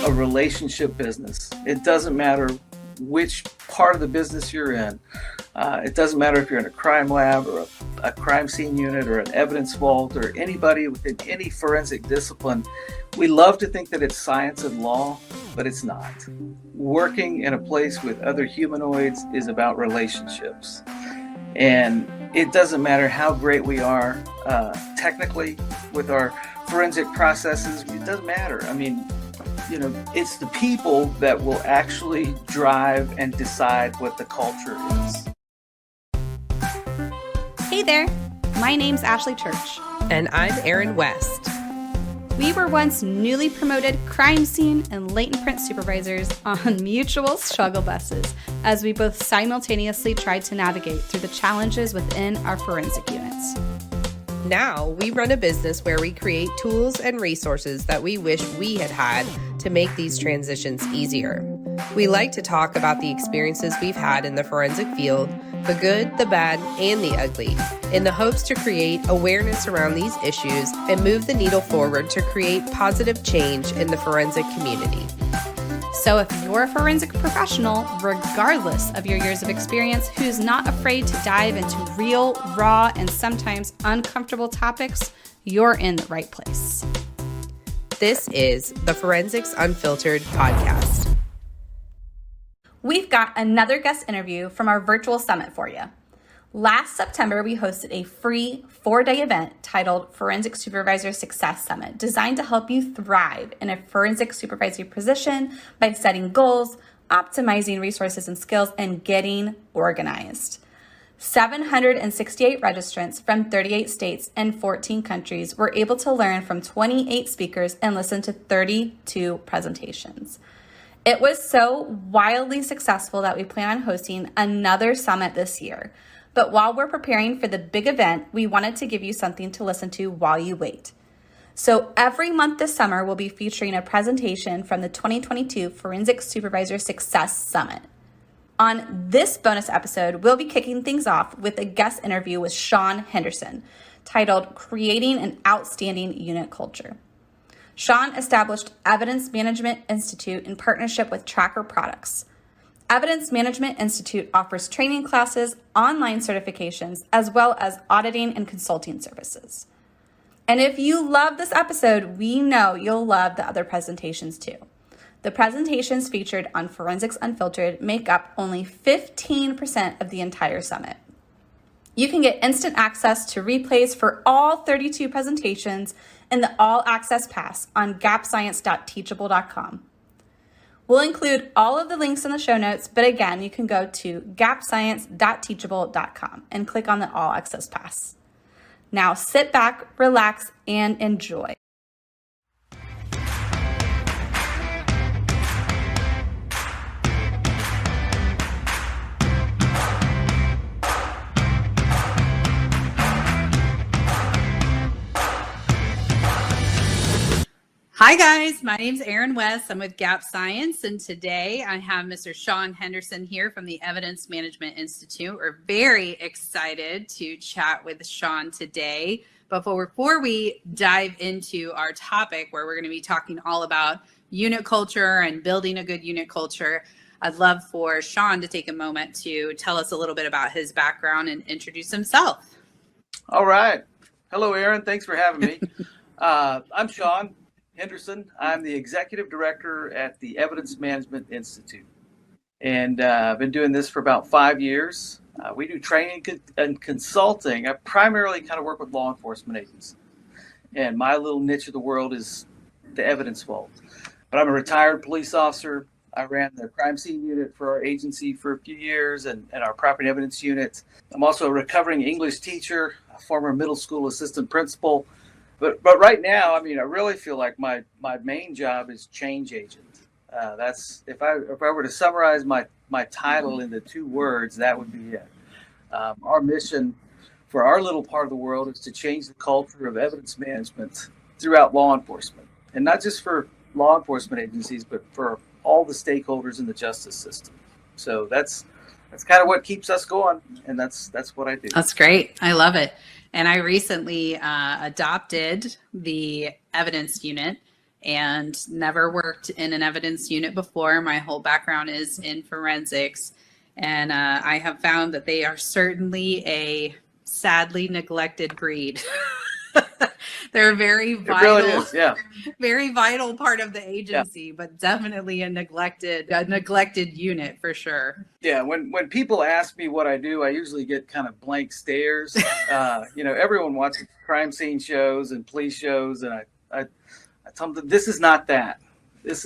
a relationship business. It doesn't matter which part of the business you're in. It doesn't matter if you're in a crime lab or a crime scene unit or an evidence vault or anybody within any forensic discipline. We love to think that it's science and law, but it's not. Working in a place with other humanoids is about relationships. And it doesn't matter how great we are technically with our forensic processes. It doesn't matter. I mean, it's the people that will actually drive and decide what the culture is. Hey there, my name's Ashley Church. And I'm Erin West. We were once newly promoted crime scene and latent print supervisors on mutual struggle buses as we both simultaneously tried to navigate through the challenges within our forensic units. Now we run a business where we create tools and resources that we wish we had had to make these transitions easier. We like to talk about the experiences we've had in the forensic field, the good, the bad, and the ugly, in the hopes to create awareness around these issues and move the needle forward to create positive change in the forensic community. So if you're a forensic professional, regardless of your years of experience, who's not afraid to dive into real, raw, and sometimes uncomfortable topics, you're in the right place. This is the Forensics Unfiltered podcast. We've got another guest interview from our virtual summit for you. Last September, we hosted a free 4-day event titled Forensic Supervisor Success Summit, designed to help you thrive in a forensic supervisory position by setting goals, optimizing resources and skills, and getting organized. 768 registrants from 38 states and 14 countries were able to learn from 28 speakers and listen to 32 presentations. It was so wildly successful that we plan on hosting another summit this year. But while we're preparing for the big event, we wanted to give you something to listen to while you wait. So every month this summer, we'll be featuring a presentation from the 2022 Forensic Supervisor Success Summit. On this bonus episode, we'll be kicking things off with a guest interview with Shawn Henderson, titled Creating an Outstanding Unit Culture. Shawn established Evidence Management Institute in partnership with Tracker Products. Evidence Management Institute offers training classes, online certifications, as well as auditing and consulting services. And if you love this episode, we know you'll love the other presentations too. The presentations featured on Forensics Unfiltered make up only 15% of the entire summit. You can get instant access to replays for all 32 presentations in the All Access Pass on gapscience.teachable.com. We'll include all of the links in the show notes, but again, you can go to gapscience.teachable.com and click on the All Access Pass. Now sit back, relax, and enjoy. Hi guys, my name's Erin West. I'm with Gap Science, and today I have Mr. Shawn Henderson here from the Evidence Management Institute. We're very excited to chat with Shawn today. But before we dive into our topic, where we're going to be talking all about unit culture and building a good unit culture, I'd love for Shawn to take a moment to tell us a little bit about his background and introduce himself. All right. Hello, Erin. Thanks for having me. I'm Shawn Henderson. I'm the executive director at the Evidence Management Institute. And I've been doing this for about 5 years. We do training and consulting. I primarily kind of work with law enforcement agents. And my little niche of the world is the evidence vault. But I'm a retired police officer. I ran the crime scene unit for our agency for a few years and our property evidence unit. I'm also a recovering English teacher, a former middle school assistant principal. But right now, I mean, I really feel like my main job is change agent. That's if I were to summarize my title into 2 words, that would be it. Our mission for our little part of the world is to change the culture of evidence management throughout law enforcement, and not just for law enforcement agencies, but for all the stakeholders in the justice system. So that's kind of what keeps us going, and that's what I do. That's great. I love it. And I recently adopted the evidence unit, and never worked in an evidence unit before. My whole background is in forensics, and I have found that they are certainly a sadly neglected breed. They're a very vital, It really is, yeah. very vital part of the agency, but definitely a neglected unit for sure. Yeah, when people ask me what I do, I usually get kind of blank stares. Everyone watches crime scene shows and police shows, and I tell them that this is not that. This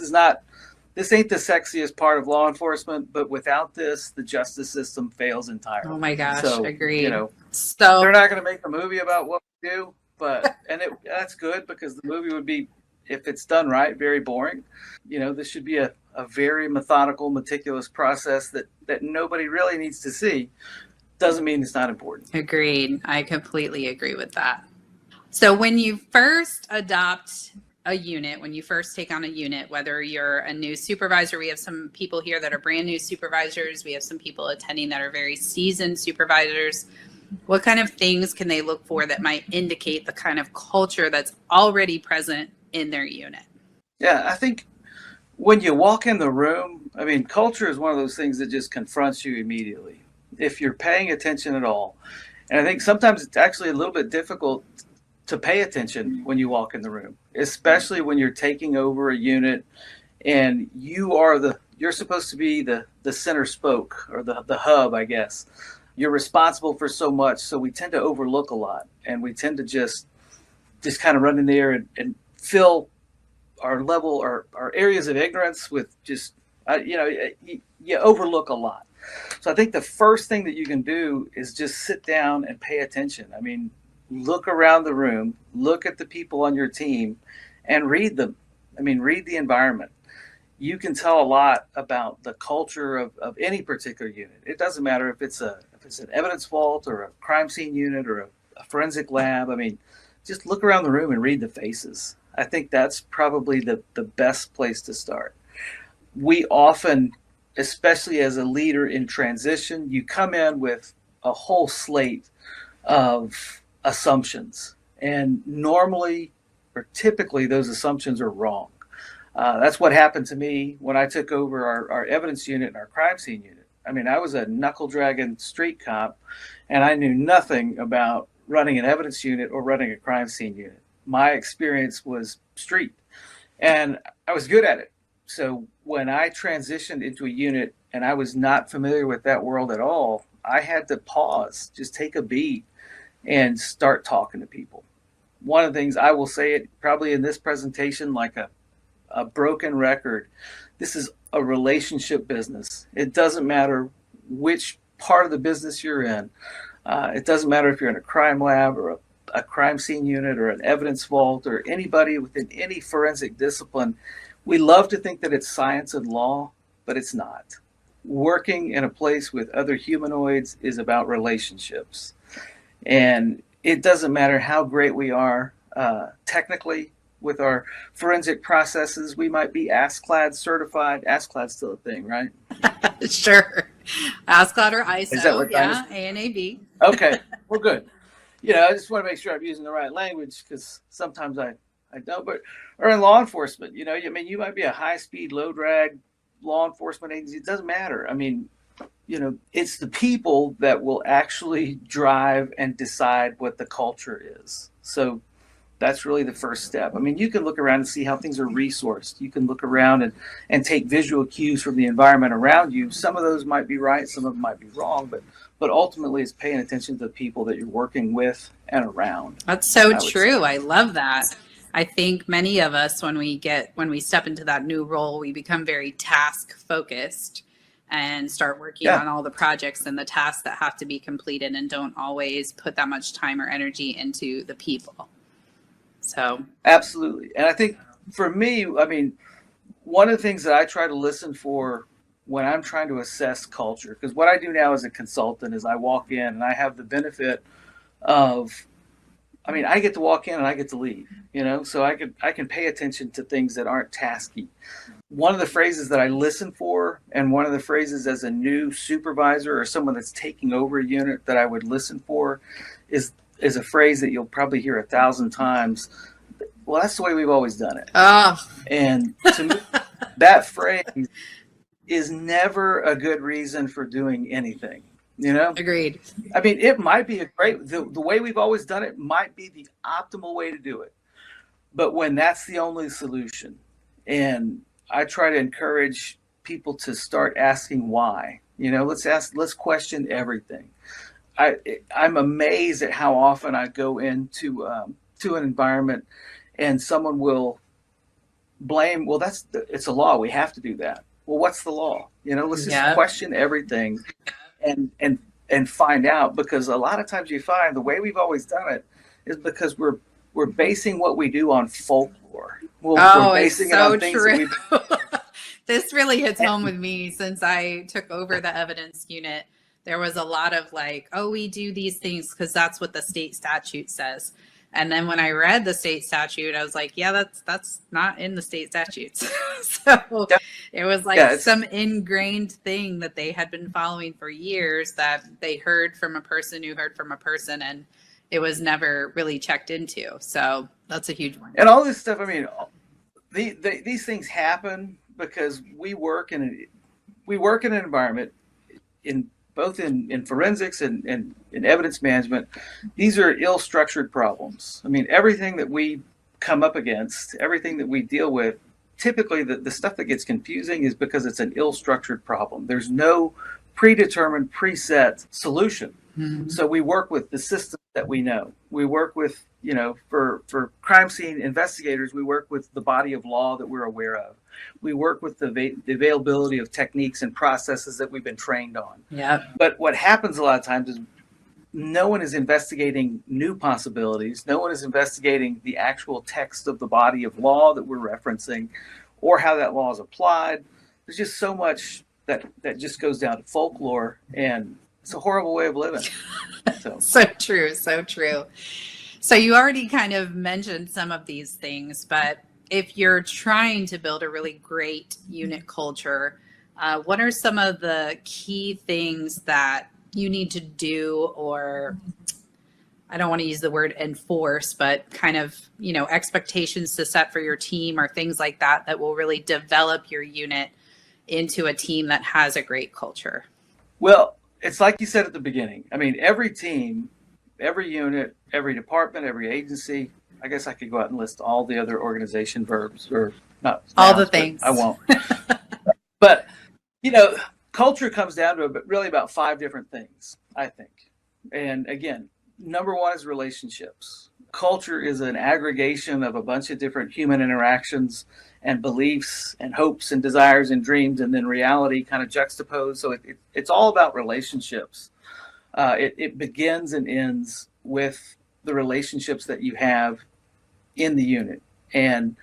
ain't the sexiest part of law enforcement, but without this, the justice system fails entirely. Oh my gosh, agreed. So they're not going to make a movie about what we do, that's good, because the movie would be, if it's done right, very boring. This should be a very methodical, meticulous process that nobody really needs to see. Doesn't mean it's not important. Agreed. I completely agree with that. So when you first adopt a unit, when you first take on a unit, whether you're a new supervisor, we have some people here that are brand new supervisors. We have some people attending that are very seasoned supervisors. What kind of things can they look for that might indicate the kind of culture that's already present in their unit? Yeah, I think when you walk in the room, culture is one of those things that just confronts you immediately, if you're paying attention at all. And I think sometimes it's actually a little bit difficult to pay attention when you walk in the room, especially when you're taking over a unit and you're supposed to be the center spoke, or the hub, I guess. You're responsible for so much, so we tend to overlook a lot, and we tend to just kind of run in there and fill our areas of ignorance with just, you overlook a lot. So I think the first thing that you can do is just sit down and pay attention. Look around the room, look at the people on your team, and read them. Read the environment. You can tell a lot about the culture of any particular unit. It doesn't matter if it's an evidence vault or a crime scene unit or a forensic lab. Just look around the room and read the faces. I think that's probably the best place to start. We often, especially as a leader in transition, you come in with a whole slate of assumptions, and normally or typically those assumptions are wrong. That's what happened to me when I took over our evidence unit and our crime scene unit. I was a knuckle-dragging street cop, and I knew nothing about running an evidence unit or running a crime scene unit. My experience was street, and I was good at it. So when I transitioned into a unit and I was not familiar with that world at all, I had to pause, just take a beat, and start talking to people. One of the things I will say, it probably in this presentation like a broken record, this is a relationship business. It doesn't matter which part of the business you're in. It doesn't matter if you're in a crime lab or a crime scene unit or an evidence vault or anybody within any forensic discipline. We love to think that it's science and law, but it's not. Working in a place with other humanoids is about relationships. And it doesn't matter how great we are technically with our forensic processes. We might be ASCLD certified. ASCLD's still a thing, right? Sure. ASCLD or ISO. Is that what ANAB. Okay, well, good. I just want to make sure I'm using the right language, because sometimes I don't. Or in law enforcement, you might be a high-speed, low-drag law enforcement agency. It doesn't matter. It's the people that will actually drive and decide what the culture is. So that's really the first step. You can look around and see how things are resourced. You can look around and take visual cues from the environment around you. Some of those might be right, some of them might be wrong, but ultimately it's paying attention to the people that you're working with and around. That's so true. I love that. I think many of us, when we step into that new role, we become very task focused and start working on all the projects and the tasks that have to be completed, and don't always put that much time or energy into the people. So absolutely. And I think for me, one of the things that I try to listen for when I'm trying to assess culture, because what I do now as a consultant is I walk in and I have the benefit of, I get to walk in and I get to leave, so I can pay attention to things that aren't tasky. One of the phrases that I listen for, and one of the phrases as a new supervisor or someone that's taking over a unit that I would listen for, is a phrase that you'll probably hear 1,000 times. well, that's the way we've always done it. Oh, And to me, that phrase is never a good reason for doing anything. agreed. I mean, it might be the way we've always done it might be the optimal way to do it. But when that's the only solution, and I try to encourage people to start asking why, let's question everything. I'm amazed at how often I go into to an environment and someone will blame, well, it's a law. We have to do that. Well, what's the law? Let's just question everything and find out, because a lot of times you find the way we've always done it is because we're basing what we do on folklore. We're basing it's so it on things true. that This really hits home with me since I took over the evidence unit. There was a lot of like, oh, we do these things because that's what the state statute says. And then when I read the state statute, I was like, yeah, that's not in the state statutes. So it was like some ingrained thing that they had been following for years, that they heard from a person who heard from a person, and it was never really checked into. So that's a huge one. And all this stuff, I mean, these things happen because we work in an environment both in forensics and in evidence management. These are ill-structured problems. I mean, everything that we come up against, everything that we deal with, typically the stuff that gets confusing is because it's an ill-structured problem. There's no predetermined, preset solution. Mm-hmm. So we work with the systems that we know. We work with, for crime scene investigators, we work with the body of law that we're aware of. We work with the availability of techniques and processes that we've been trained on. Yeah. But what happens a lot of times is no one is investigating new possibilities. No one is investigating the actual text of the body of law that we're referencing, or how that law is applied. There's just so much that just goes down to folklore, and it's a horrible way of living. So true. So true. So you already kind of mentioned some of these things, but if you're trying to build a really great unit culture, what are some of the key things that you need to do, or I don't want to use the word enforce, but kind of, expectations to set for your team, or things like that, that will really develop your unit into a team that has a great culture? Well, it's like you said at the beginning. I mean, every team, every unit, every department, every agency, I guess I could go out and list all the other organization verbs, or not all the things. I won't. But, culture comes down to really about 5 different things, I think. And again, number one is relationships. Culture is an aggregation of a bunch of different human interactions and beliefs and hopes and desires and dreams, and then reality kind of juxtaposed. So it's all about relationships. It begins and ends with the relationships that you have in the unit. And,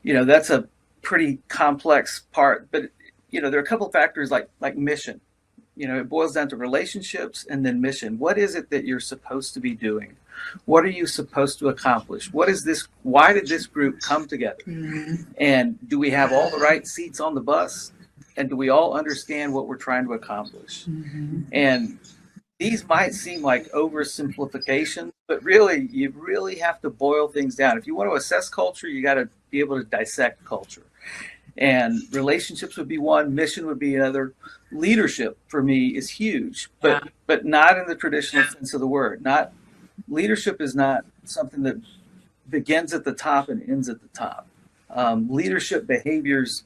that's a pretty complex part, but, there are a couple of factors like mission. It boils down to relationships and then mission. What is it that you're supposed to be doing? What are you supposed to accomplish? What is this? Why did this group come together? Mm-hmm. And do we have all the right seats on the bus? And do we all understand what we're trying to accomplish? Mm-hmm. And these might seem like oversimplifications, but really, you really have to boil things down. If you want to assess culture, you got to be able to dissect culture. And relationships would be one, mission would be another. Leadership for me is huge, but not in the traditional sense of the word. Leadership is not something that begins at the top and ends at the top. Leadership behaviors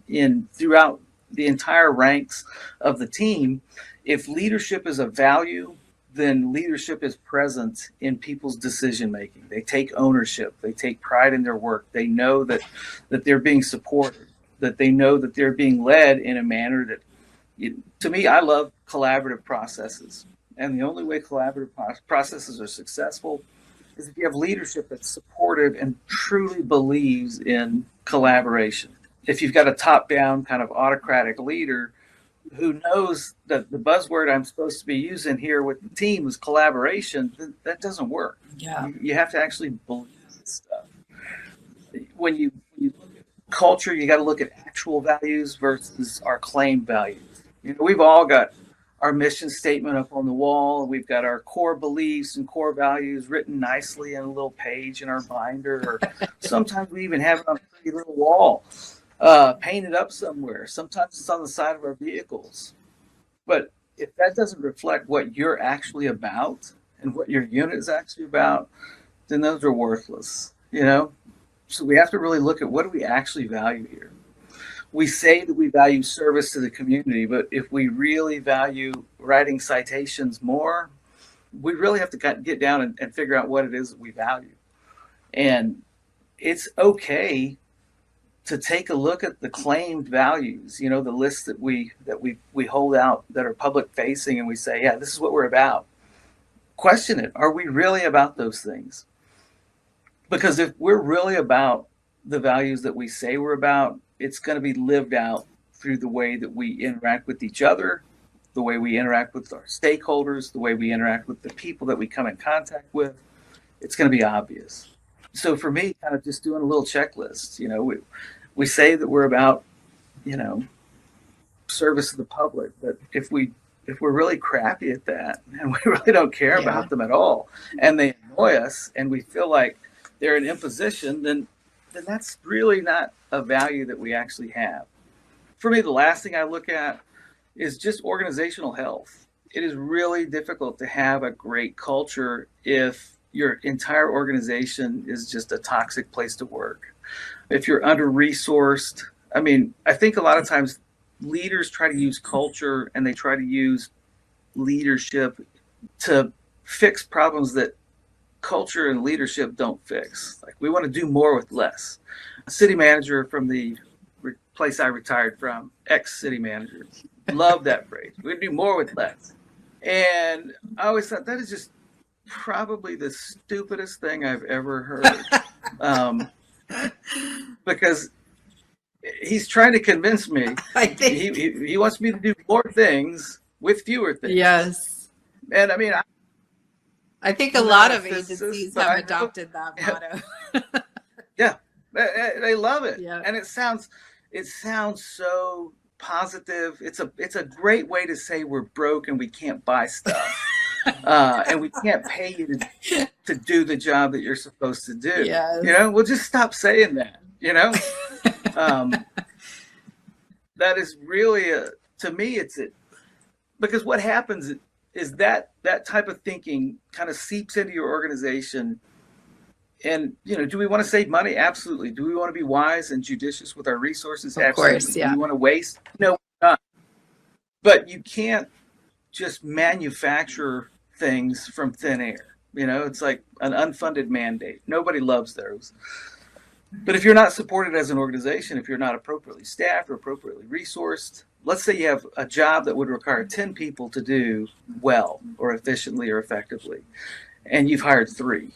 throughout the entire ranks of the team. If leadership is a value, then leadership is present in people's decision making. They take ownership. They take pride in their work. They know that they're being supported, that they know that they're being led in a manner that, to me, I love collaborative processes. And the only way collaborative processes are successful is if you have leadership that's supportive and truly believes in collaboration. If you've got a top-down kind of autocratic leader who knows that the buzzword I'm supposed to be using here with the team is collaboration, that doesn't work. Yeah. You have to actually believe this stuff. When you look at culture, you got to look at actual values versus our claimed values. We've all got our mission statement up on the wall. We've got our core beliefs and core values written nicely in a little page in our binder. Or sometimes we even have it on a pretty little wall, painted up somewhere. Sometimes it's on the side of our vehicles. But if that doesn't reflect what you're actually about and what your unit is actually about, then those are worthless, you know? So we have to really look at what do we actually value here. We say that we value service to the community, but if we really value writing citations more, we really have to get down and figure out what it is that we value. And it's okay to take a look at the claimed values, you know, the list that we hold out that are public facing, and we say, yeah, this is what we're about. Question it. Are we really about those things? Because if we're really about the values that we say we're about, it's going to be lived out through the way that we interact with each other, the way we interact with our stakeholders, the way we interact with the people that we come in contact with. It's going to be obvious. So for me, kind of just doing a little checklist, you know, we say that we're about, you know, service to the public, but if we're really crappy at that and we really don't care about them at all, and they annoy us and we feel like they're an imposition, then that's really not a value that we actually have. For me, the last thing I look at is just organizational health. It is really difficult to have a great culture if your entire organization is just a toxic place to work. If you're under-resourced, I mean, I think a lot of times leaders try to use culture and they try to use leadership to fix problems that culture and leadership don't fix. Like, we want to do more with less. A city manager from the place I retired from, ex-city manager, loved that phrase. We do more with less. And I always thought that is just probably the stupidest thing I've ever heard. Because he's trying to convince me. I think he wants me to do more things with fewer things. Yes. And I mean, I think a lot of agencies have adopted that motto. Yeah, they love it. Yeah. And it sounds so positive. It's a great way to say we're broke and we can't buy stuff. And we can't pay you to do the job that you're supposed to do. Yes. You know, we'll just stop saying that, you know? That is really, to me, because what happens is that type of thinking kind of seeps into your organization. And, you know, do we want to save money? Absolutely. Do we want to be wise and judicious with our resources? Of Absolutely. course, yeah. Do we want to waste? No, not. But you can't just manufacture things from thin air. You know, it's like an unfunded mandate. Nobody loves those. But if you're not supported as an organization, if you're not appropriately staffed or appropriately resourced, let's say you have a job that would require 10 people to do well or efficiently or effectively, and you've hired 3.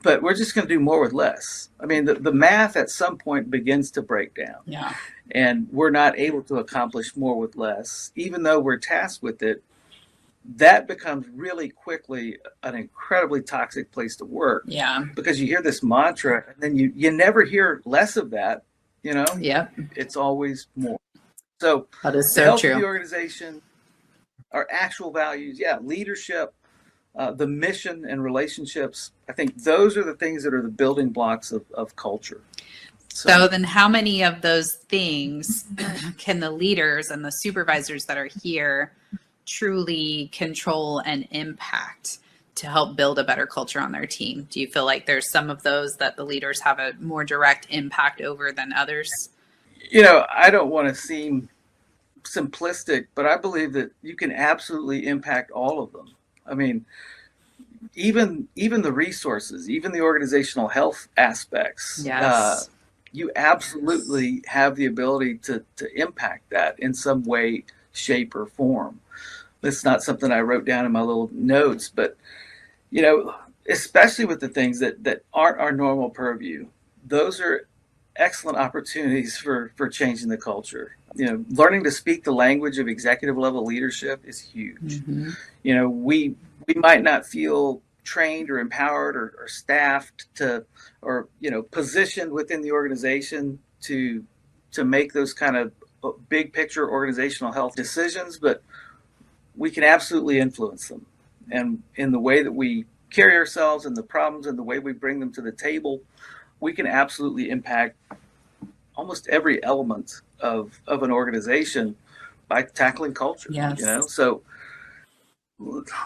But we're just going to do more with less. I mean, the math at some point begins to break down. Yeah. And we're not able to accomplish more with less, even though we're tasked with it. That becomes really quickly an incredibly toxic place to work. Yeah. Because you hear this mantra and then you never hear less of that, you know? Yep. It's always more. So That is the so health of the true. organization, our actual values, leadership, the mission and relationships. I think those are the things that are the building blocks of culture. So then how many of those things can the leaders and the supervisors that are here truly control and impact to help build a better culture on their team? Do you feel like there's some of those that the leaders have a more direct impact over than others? You know, I don't want to seem simplistic, but I believe that you can absolutely impact all of them. I mean, even the resources, even the organizational health aspects. Yes. You absolutely have the ability to impact that in some way, shape, or form. It's not something I wrote down in my little notes, but, you know, especially with the things that aren't our normal purview, those are excellent opportunities for changing the culture. You know, learning to speak the language of executive level leadership is huge. Mm-hmm. You know, we might not feel trained or empowered or staffed or positioned within the organization to make those kind of big picture organizational health decisions, but we can absolutely influence them. And in the way that we carry ourselves and the problems and the way we bring them to the table, we can absolutely impact almost every element of an organization by tackling culture. Yes. So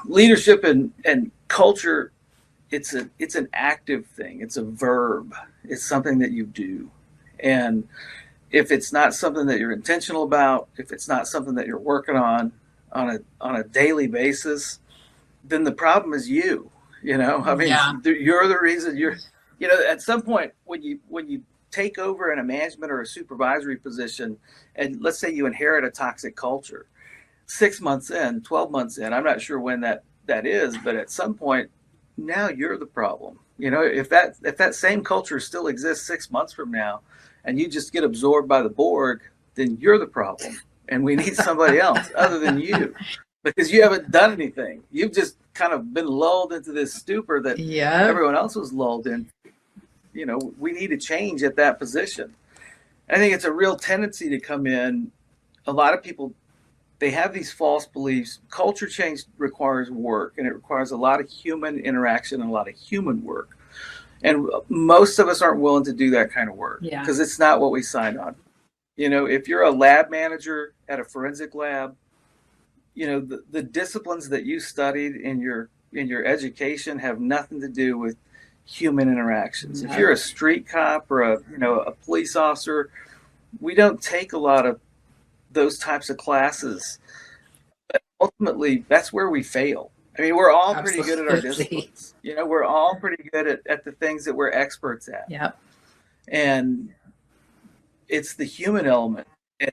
leadership and culture, it's an active thing. It's a verb. It's something that you do. And if it's not something that you're intentional about, if it's not something that you're working on a daily basis, then the problem is you. I mean, you're the reason at some point when you take over in a management or a supervisory position, and let's say you inherit a toxic culture, 6 months in, 12 months in, I'm not sure when that is, but at some point now you're the problem. If that same culture still exists 6 months from now and you just get absorbed by the Borg, then you're the problem. And we need somebody else other than you, because you haven't done anything. You've just kind of been lulled into this stupor that everyone else was lulled in. We need to change at that position. I think it's a real tendency to come in. A lot of people, they have these false beliefs. Culture change requires work, and it requires a lot of human interaction and a lot of human work. And most of us aren't willing to do that kind of work because it's not what we signed on. If you're a lab manager at a forensic lab, the disciplines that you studied in your education have nothing to do with human interactions. If you're a street cop or a police officer, we don't take a lot of those types of classes. But ultimately, that's where we fail. I mean, we're all pretty good at our disciplines. We're all pretty good at the things that we're experts at. Yep. And it's the human element. And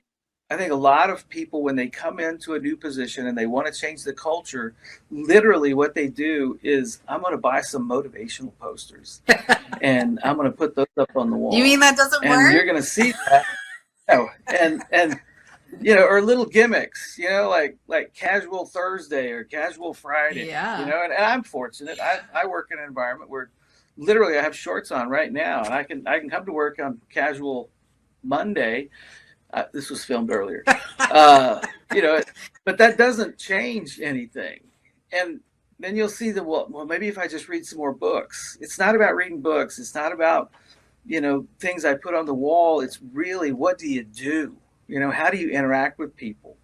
I think a lot of people, when they come into a new position and they want to change the culture, literally what they do is, I'm going to buy some motivational posters and I'm going to put those up on the wall. You mean that doesn't work? And you're going to see that. And or little gimmicks, like casual Thursday or casual Friday. Yeah. And I'm fortunate. I work in an environment where literally I have shorts on right now, and I can come to work on casual Monday. This was filmed earlier. But that doesn't change anything. And then you'll see that, well, maybe if I just read some more books. It's not about reading books. It's not about, things I put on the wall. It's really, what do you do? How do you interact with people?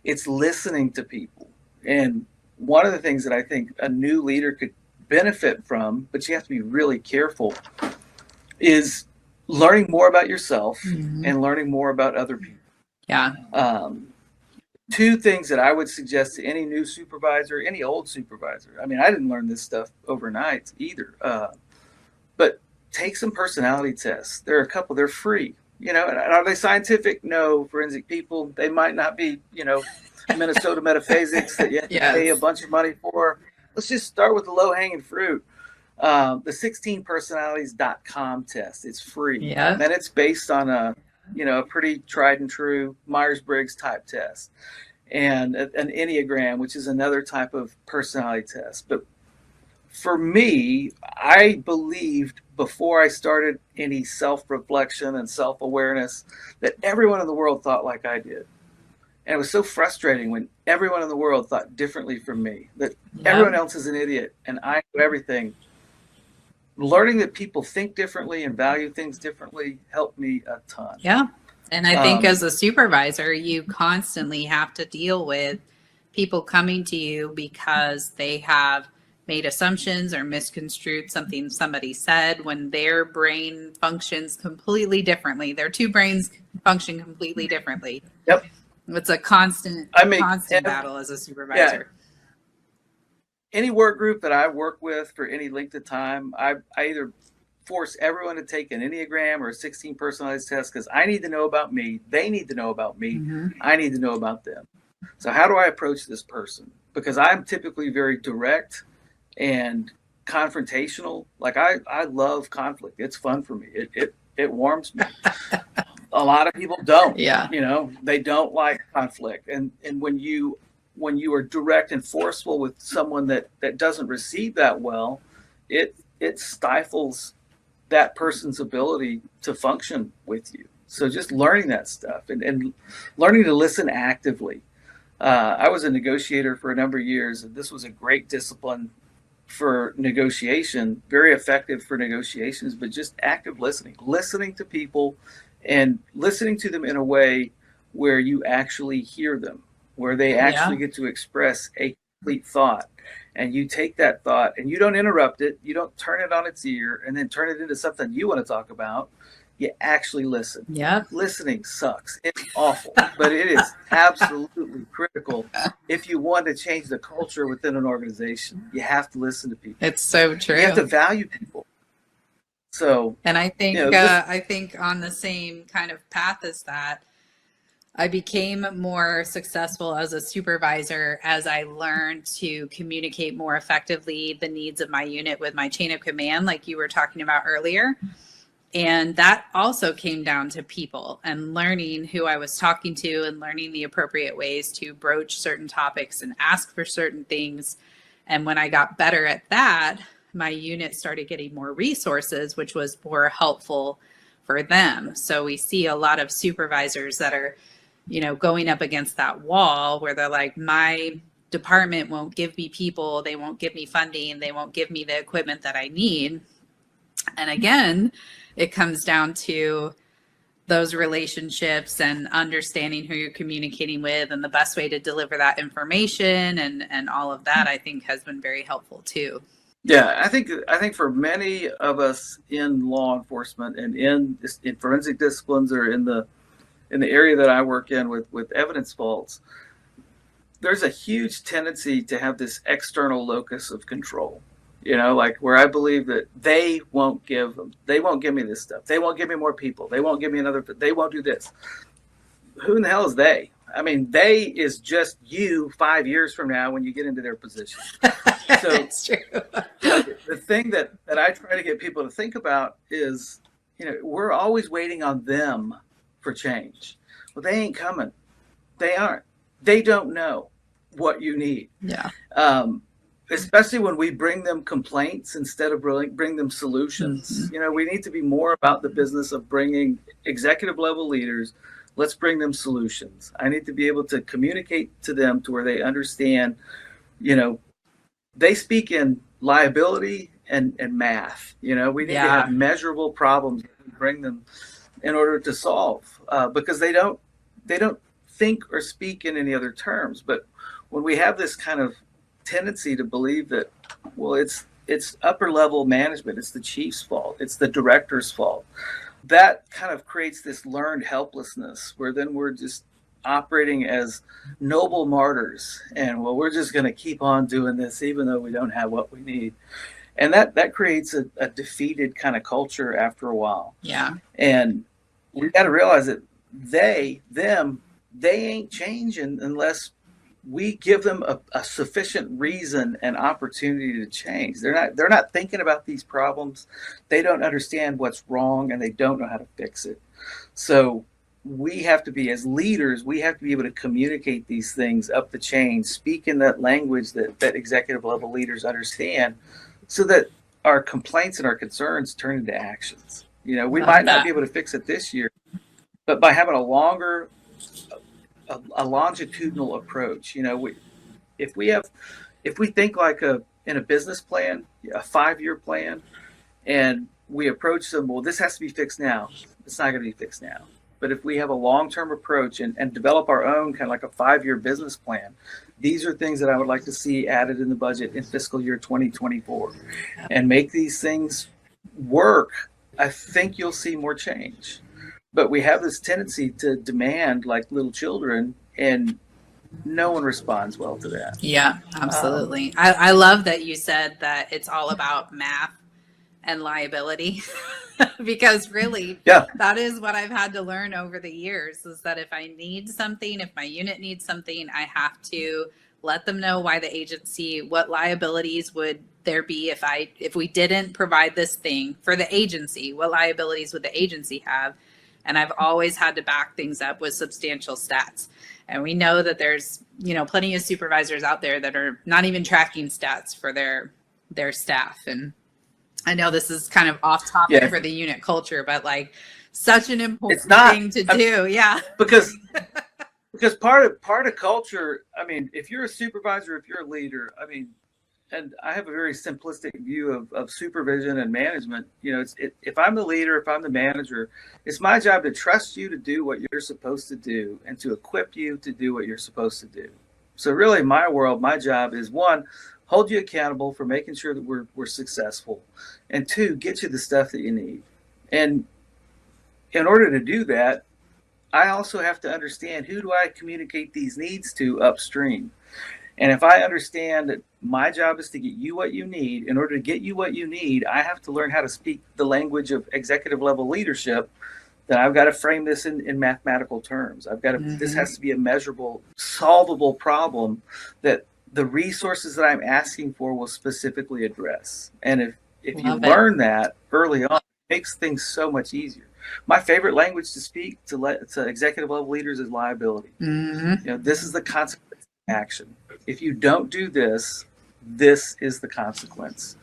It's listening to people. And one of the things that I think a new leader could benefit from, but you have to be really careful, is learning more about yourself and learning more about other people. Yeah. Two things that I would suggest to any new supervisor, any old supervisor. I mean, I didn't learn this stuff overnight either. But take some personality tests. There are a couple, they're free. And are they scientific? No. Forensic people, they might not be, Minnesota metaphysics that you have to pay a bunch of money for. Let's just start with the low-hanging fruit. The 16personalities.com test. It's free. Yeah. And it's based on a pretty tried and true Myers-Briggs type test, and an Enneagram, which is another type of personality test. But for me, I believed before I started any self-reflection and self-awareness that everyone in the world thought like I did. And it was so frustrating when everyone in the world thought differently from me, that everyone else is an idiot and I know everything. Learning that people think differently and value things differently helped me a ton. Yeah. And I think as a supervisor, you constantly have to deal with people coming to you because they have made assumptions or misconstrued something somebody said, when their brain functions completely differently. Their two brains function completely differently. Yep. It's a constant battle as a supervisor. Yeah. Any work group that I work with for any length of time, I either force everyone to take an Enneagram or a 16 personalities test, because I need to know about me. They need to know about me. I need to know about them. So how do I approach this person? Because I'm typically very direct and confrontational. Like I love conflict. It's fun for me. It warms me. A lot of people don't. Yeah. They don't like conflict. And when you are direct and forceful with someone that doesn't receive that well, it stifles that person's ability to function with you. So just learning that stuff and learning to listen actively. I was a negotiator for a number of years, and this was a great discipline for negotiation, very effective for negotiations, but just active listening to people and listening to them in a way where you actually hear them, where they actually get to express a complete thought. And you take that thought and you don't interrupt it, you don't turn it on its ear and then turn it into something you want to talk about. You actually listen. Yeah. Listening sucks. It's awful, but it is absolutely critical if you want to change the culture within an organization. You have to listen to people. It's so true. You have to value people. So, and I think I think on the same kind of path as that, I became more successful as a supervisor as I learned to communicate more effectively the needs of my unit with my chain of command, like you were talking about earlier. And that also came down to people and learning who I was talking to and learning the appropriate ways to broach certain topics and ask for certain things. And when I got better at that, my unit started getting more resources, which was more helpful for them. So we see a lot of supervisors that are, going up against that wall where they're like, my department won't give me people, they won't give me funding, they won't give me the equipment that I need. And again, it comes down to those relationships and understanding who you're communicating with and the best way to deliver that information and all of that, I think has been very helpful too. Yeah, I think for many of us in law enforcement and in forensic disciplines or in the area that I work in with evidence vaults, there's a huge tendency to have this external locus of control. Like where I believe that they won't give me this stuff. They won't give me more people. They won't give me they won't do this. Who in the hell is they? I mean, they is just you 5 years from now when you get into their position. So it's true. The thing that I try to get people to think about is, we're always waiting on them for change. Well, they ain't coming. They aren't. They don't know what you need. Yeah. Especially when we bring them complaints instead of bring them solutions. Mm-hmm. We need to be more about the business of bringing executive level leaders. Let's bring them solutions. I need to be able to communicate to them to where they understand, they speak in liability and math. We need to have measurable problems that we bring them in order to solve, because they don't think or speak in any other terms. But when we have this kind of tendency to believe that, well, it's upper level management, it's the chief's fault, it's the director's fault, that kind of creates this learned helplessness where then we're just operating as noble martyrs and, well, we're just going to keep on doing this even though we don't have what we need. And that creates a defeated kind of culture after a while. Yeah. And we got to realize that they ain't changing unless we give them a sufficient reason and opportunity to change. They're not thinking about these problems. They don't understand what's wrong and they don't know how to fix it. So we have to be, as leaders, we have to be able to communicate these things up the chain, speak in that language that executive level leaders understand, so that our complaints and our concerns turn into actions. We might not be able to fix it this year, but by having a longitudinal approach, if we think like in a business plan, a 5-year plan, and we approach them, well, this has to be fixed now. It's not going to be fixed now. But if we have a long-term approach and develop our own kind of like a 5-year business plan, these are things that I would like to see added in the budget in fiscal year 2024 and make these things work, I think you'll see more change. But we have this tendency to demand like little children, and no one responds well to that. Yeah, absolutely. I love that you said that it's all about math and liability because really, that is what I've had to learn over the years, is that if I need something, if my unit needs something, I have to let them know why the agency, what liabilities would there be if we didn't provide this thing for the agency, what liabilities would the agency have? And I've always had to back things up with substantial stats. And we know that there's, plenty of supervisors out there that are not even tracking stats for their staff. And I know this is kind of off topic for the unit culture, but like such an important thing to do. Yeah. Because Because part of culture, I mean, if you're a supervisor, if you're a leader, I mean, and I have a very simplistic view of supervision and management. You know, if I'm the leader, if I'm the manager, it's my job to trust you to do what you're supposed to do and to equip you to do what you're supposed to do. So really, my world, my job is, one, hold you accountable for making sure that we're successful, and two, get you the stuff that you need. And in order to do that, I also have to understand, who do I communicate these needs to upstream? And if I understand that my job is to get you what you need, in order to get you what you need, I have to learn how to speak the language of executive level leadership. Then I've got to frame this in mathematical terms. This has to be a measurable, solvable problem that the resources that I'm asking for will specifically address. And if you learn that early on, it makes things so much easier. My favorite language to speak to executive level leaders is liability. You know, this is the consequence of action. If you don't do this, this is the consequence.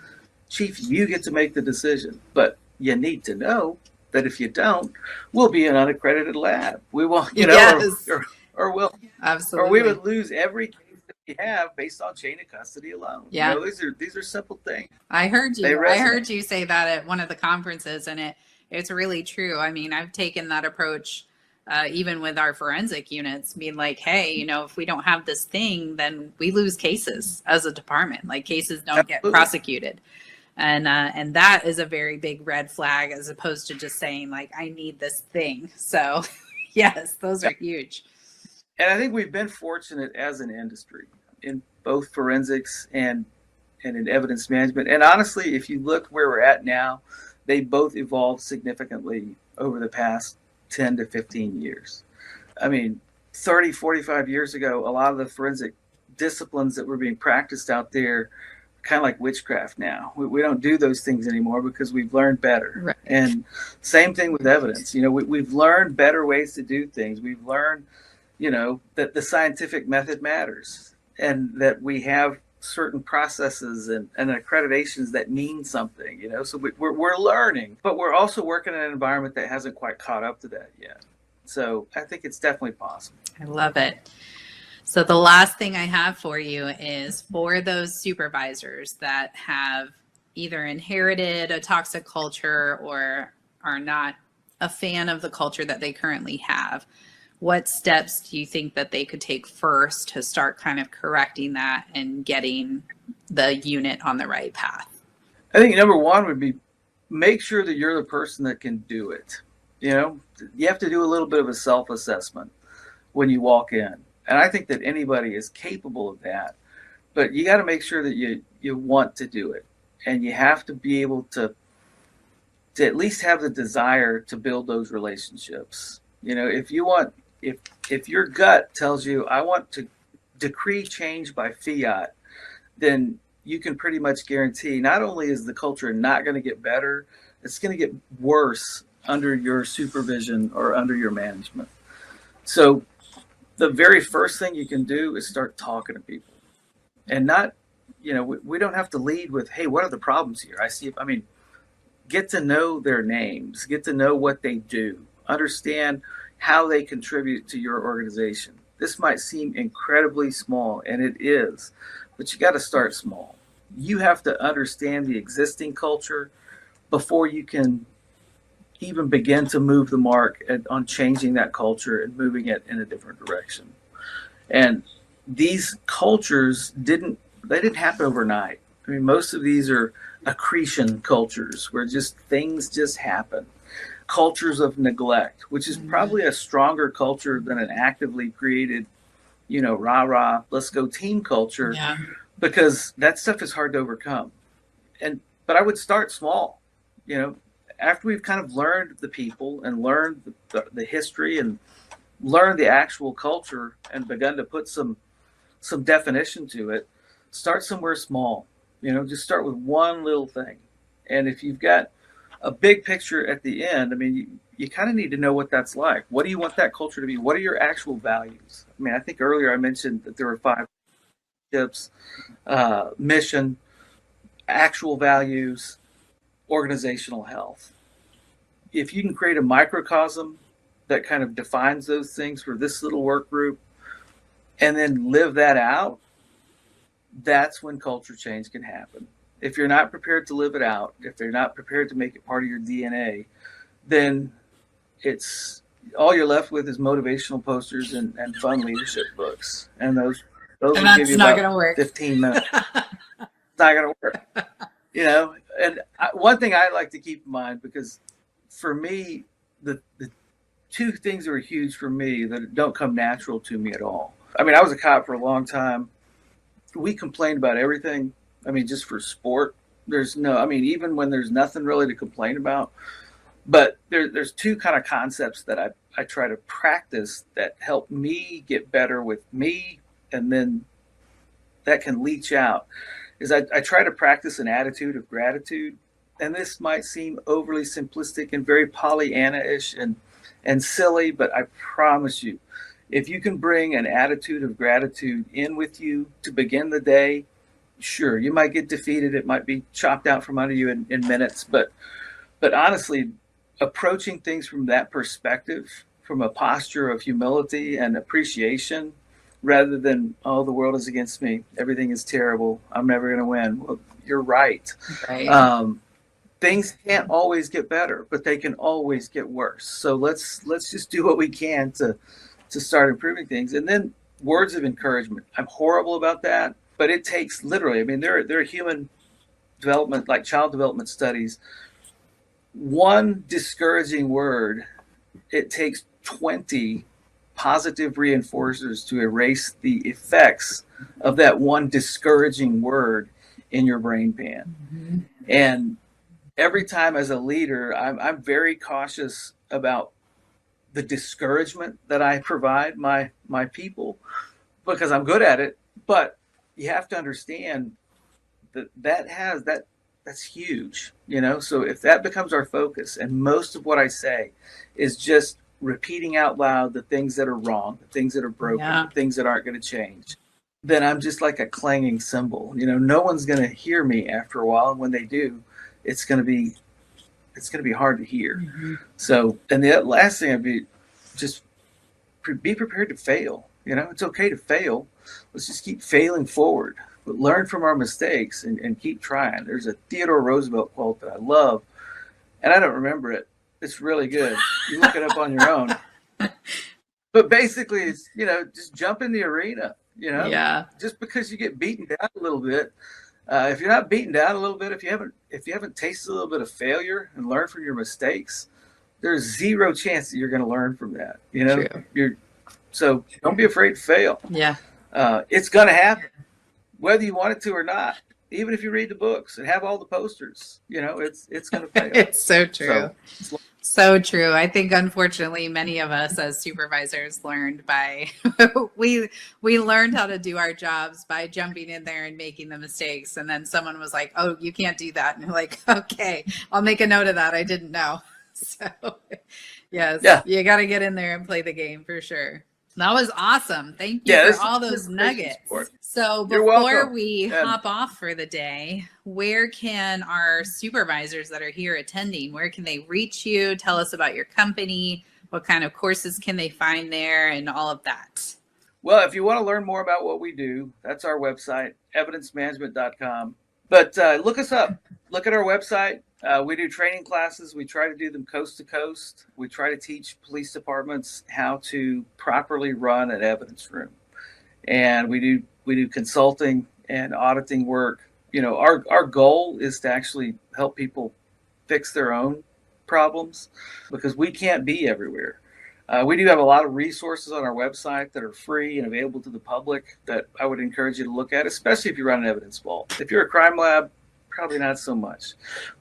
Chief, you get to make the decision, but you need to know that if you don't, we'll be an unaccredited lab. We won't, you know, Yes. or we'll, Absolutely. or we would lose every case that we have based on chain of custody alone. Yeah. You know, these are simple things. I heard you. They resonate. I heard you say that at one of the conferences, and it's really true. I mean, I've taken that approach even with our forensic units, being like, hey, you know, if we don't have this thing, then we lose cases as a department. Like, cases don't get prosecuted. And that is a very big red flag, as opposed to just saying, like, I need this thing. So yes, those are huge. And I think we've been fortunate as an industry in both forensics and in evidence management. And honestly, if you look where we're at now, they both evolved significantly over the past 10 to 15 years. I mean, 30, 45 years ago, a lot of the forensic disciplines that were being practiced out there, kind of like witchcraft now. We don't do those things anymore because we've learned better. Right. And same thing with evidence. You know, we've learned better ways to do things. We've learned, you know, that the scientific method matters, and that we have certain processes and accreditations that mean something, you know. So we're learning, but we're also working in an environment that hasn't quite caught up to that yet. So I think it's definitely possible. I love it. So the last thing I have for you is, for those supervisors that have either inherited a toxic culture or are not a fan of the culture that they currently have, what steps do you think that they could take first to start kind of correcting that and getting the unit on the right path? I think number one would be, make sure that you're the person that can do it. You know, you have to do a little bit of a self-assessment when you walk in. And I think that anybody is capable of that, but you got to make sure that you want to do it. And you have to be able to at least have the desire to build those relationships. You know, if your gut tells you, I want to decree change by fiat, then you can pretty much guarantee, not only is the culture not going to get better, it's going to get worse under your supervision or under your management. So the very first thing you can do is start talking to people, and not, you know, we don't have to lead with, hey, what are the problems here? Get to know their names, get to know what they do, understand how they contribute to your organization. This might seem incredibly small, and it is, but you got to start small. You have to understand the existing culture before you can even begin to move the mark on changing that culture and moving it in a different direction. And these cultures didn't happen overnight. I mean, most of these are accretion cultures where things just happen. Cultures of neglect, which is probably a stronger culture than an actively created, you know, rah, let's go team culture, because that stuff is hard to overcome. But I would start small, you know, after we've kind of learned the people and learned the history and learned the actual culture and begun to put some definition to it, start somewhere small, you know, just start with one little thing. And if you've got a big picture at the end, I mean, you kind of need to know what that's like. What do you want that culture to be? What are your actual values? I mean, I think earlier I mentioned that there were 5 tips: mission, actual values, organizational health. If you can create a microcosm that kind of defines those things for this little work group, and then live that out, that's when culture change can happen. If you're not prepared to live it out, if they're not prepared to make it part of your DNA, then it's all you're left with is motivational posters and fun leadership books. And those will give you not about gonna work. 15 minutes. It's not going to work. And one thing I like to keep in mind, because for me, the two things that are huge for me that don't come natural to me at all. I mean, I was a cop for a long time. We complained about everything. I mean, just for sport, even when there's nothing really to complain about, but there's two kind of concepts that I try to practice that help me get better with me, and then that can leach out, is I try to practice an attitude of gratitude. And this might seem overly simplistic and very Pollyanna-ish and silly, but I promise you, if you can bring an attitude of gratitude in with you to begin the day, sure, you might get defeated. It might be chopped out from under you in minutes. But honestly, approaching things from that perspective, from a posture of humility and appreciation, rather than, oh, the world is against me, everything is terrible, I'm never going to win. Well, you're right. Things can't always get better, but they can always get worse. So let's just do what we can to start improving things. And then words of encouragement. I'm horrible about that, but it takes literally, I mean, there are human development, like child development studies. One discouraging word, it takes 20 positive reinforcers to erase the effects of that one discouraging word in your brain pan. Mm-hmm. And every time as a leader, I'm very cautious about the discouragement that I provide my people, because I'm good at it. But you have to understand that's huge, So if that becomes our focus, and most of what I say is just repeating out loud the things that are wrong, the things that are broken, the things that aren't going to change, then I'm just like a clanging cymbal. No one's going to hear me after a while, and when they do, it's going to be hard to hear. Mm-hmm. So, and the last thing I'd be prepared to fail. It's okay to fail. Let's just keep failing forward, but learn from our mistakes and keep trying. There's a Theodore Roosevelt quote that I love, and I don't remember it. It's really good. You look it up on your own. But basically, it's, just jump in the arena, just because you get beaten down a little bit. If you're not beaten down a little bit, if you haven't tasted a little bit of failure and learned from your mistakes, there's zero chance that you're going to learn from that. So don't be afraid to fail. Yeah. It's going to happen, whether you want it to or not. Even if you read the books and have all the posters, it's going to fail. It's so true. So true. I think, unfortunately, many of us as supervisors learned we learned how to do our jobs by jumping in there and making the mistakes. And then someone was like, oh, you can't do that. And you're like, okay, I'll make a note of that. I didn't know. So, yes, You got to get in there and play the game for sure. That was awesome. Thank you for all those nuggets. So before we hop off for the day, where can our supervisors that are here attending, where can they reach you? Tell us about your company. What kind of courses can they find there and all of that? Well, if you want to learn more about what we do, that's our website, evidencemanagement.com. But look us up. Look at our website. We do training classes. We try to do them coast to coast. We try to teach police departments how to properly run an evidence room. And we do consulting and auditing work. Our goal is to actually help people fix their own problems, because we can't be everywhere. We do have a lot of resources on our website that are free and available to the public that I would encourage you to look at, especially if you run an evidence vault. If you're a crime lab, probably not so much.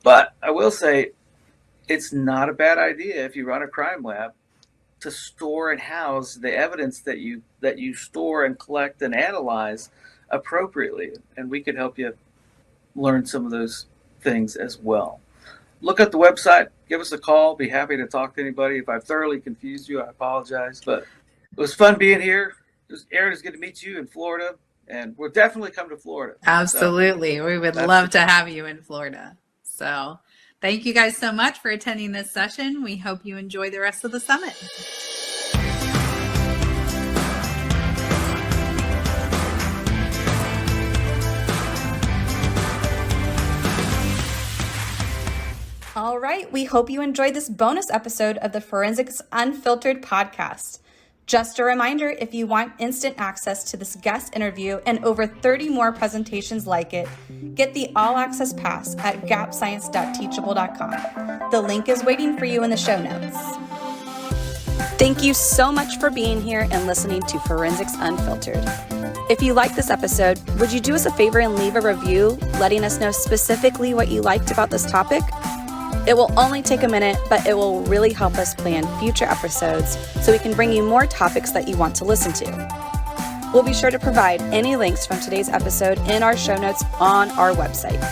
But I will say it's not a bad idea if you run a crime lab to store and house the evidence that you store and collect and analyze appropriately. And we could help you learn some of those things as well. Look at the website, give us a call, be happy to talk to anybody. If I've thoroughly confused you, I apologize. But it was fun being here. Aaron, it's good to meet you in Florida. And we'll definitely come to Florida. Absolutely. So we would love to have you in Florida. So thank you guys so much for attending this session. We hope you enjoy the rest of the summit. right, we hope you enjoyed this bonus episode of the Forensics Unfiltered podcast. Just a reminder, if you want instant access to this guest interview and over 30 more presentations like it, get the All Access Pass at gapscience.teachable.com. The link is waiting for you in the show notes. Thank you so much for being here and listening to Forensics Unfiltered. If you liked this episode, would you do us a favor and leave a review letting us know specifically what you liked about this topic? It will only take a minute, but it will really help us plan future episodes so we can bring you more topics that you want to listen to. We'll be sure to provide any links from today's episode in our show notes on our website.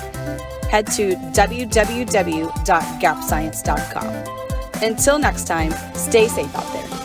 Head to www.gapscience.com. Until next time, stay safe out there.